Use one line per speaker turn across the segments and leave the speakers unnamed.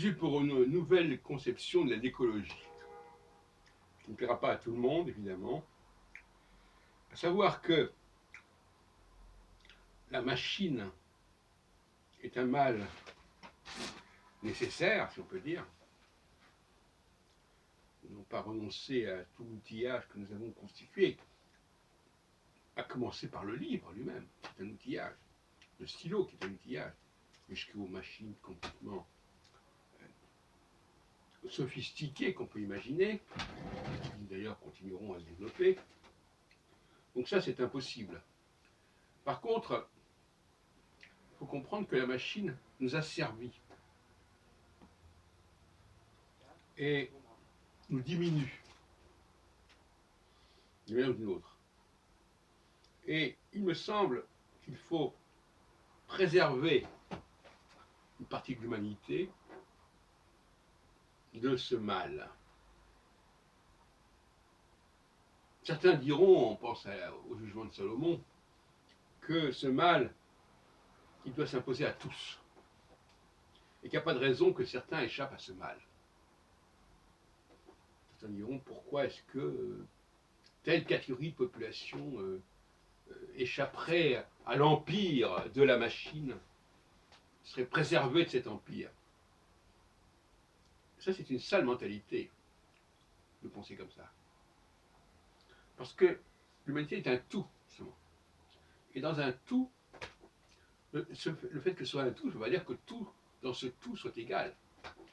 suis pour une nouvelle conception de l'écologie, qui ne plaira pas à tout le monde, évidemment. À savoir que la machine est un mal nécessaire, si on peut dire. Nous n'avons pas renoncé à tout l'outillage que nous avons constitué, à commencer par le livre lui-même, qui est un outillage, le stylo qui est un outillage, jusqu'aux machines complètement sophistiquées qu'on peut imaginer, qui d'ailleurs continueront à se développer. Donc ça, c'est impossible. Par contre, il faut comprendre que la machine nous a servi et nous diminue d'une manière ou d'une autre. Et il me semble qu'il faut préserver une partie de l'humanité de ce mal. Certains diront, on pense au jugement de Salomon, que ce mal, il doit s'imposer à tous. Et qu'il n'y a pas de raison que certains échappent à ce mal. Certains diront, pourquoi est-ce que telle catégorie de population échapperait à l'empire de la machine, serait préservée de cet empire. Ça, c'est une sale mentalité de penser comme ça. Parce que l'humanité est un tout, justement. Et dans un tout, le fait que ce soit un tout, je veux pas dire que tout, dans ce tout, soit égal.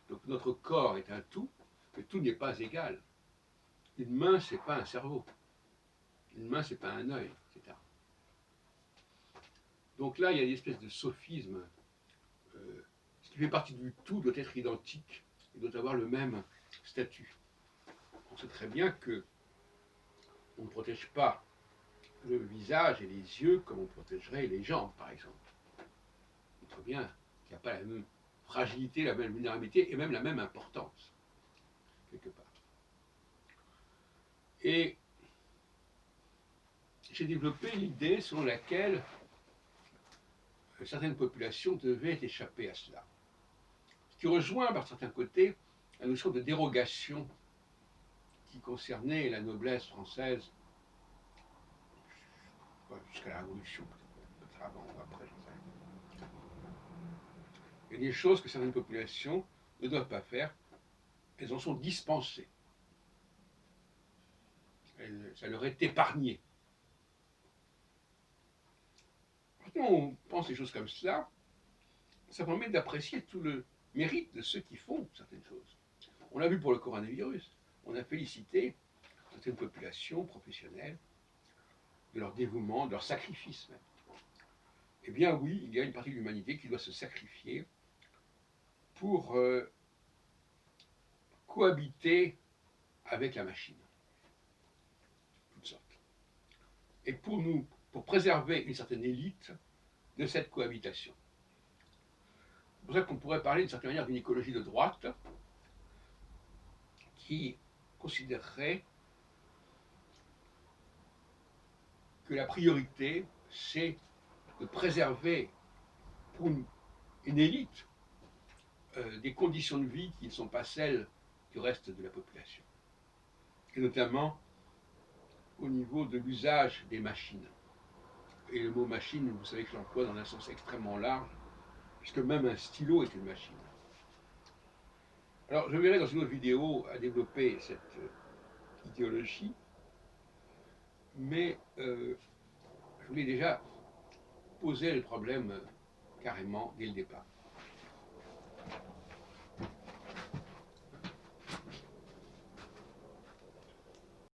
Donc notre corps est un tout, mais tout n'est pas égal. Une main, c'est pas un cerveau. Une main, c'est pas un œil, etc. Donc là, il y a une espèce de sophisme. Ce qui fait partie du tout doit être identique et doit avoir le même statut. On sait très bien que on ne protège pas le visage et les yeux comme on protégerait les jambes, par exemple. On sait très bien qu'il n'y a pas la même fragilité, la même vulnérabilité et même la même importance, quelque part. Et j'ai développé l'idée selon laquelle certaines populations devaient échapper à cela. Ce qui rejoint par certains côtés la notion de dérogation qui concernait la noblesse française jusqu'à la Révolution, peut-être avant ou après, je ne sais pas. Il y a des choses que certaines populations ne doivent pas faire, elles en sont dispensées. Ça leur est épargné. Quand on pense des choses comme cela, ça permet d'apprécier tout le mérite de ceux qui font certaines choses. On l'a vu pour le coronavirus. On a félicité certaines populations professionnelles de leur dévouement, de leur sacrifice même. Eh bien oui, il y a une partie de l'humanité qui doit se sacrifier pour cohabiter avec la machine. Toutes sortes. Et pour préserver une certaine élite de cette cohabitation. C'est pour ça qu'on pourrait parler d'une certaine manière d'une écologie de droite qui considérerait que la priorité, c'est de préserver pour une élite des conditions de vie qui ne sont pas celles du reste de la population. Et notamment au niveau de l'usage des machines. Et le mot machine, vous savez que je l'emploie dans un sens extrêmement large, puisque même un stylo est une machine. Alors je verrai dans une autre vidéo à développer cette idéologie, mais je voulais déjà poser le problème carrément dès le départ.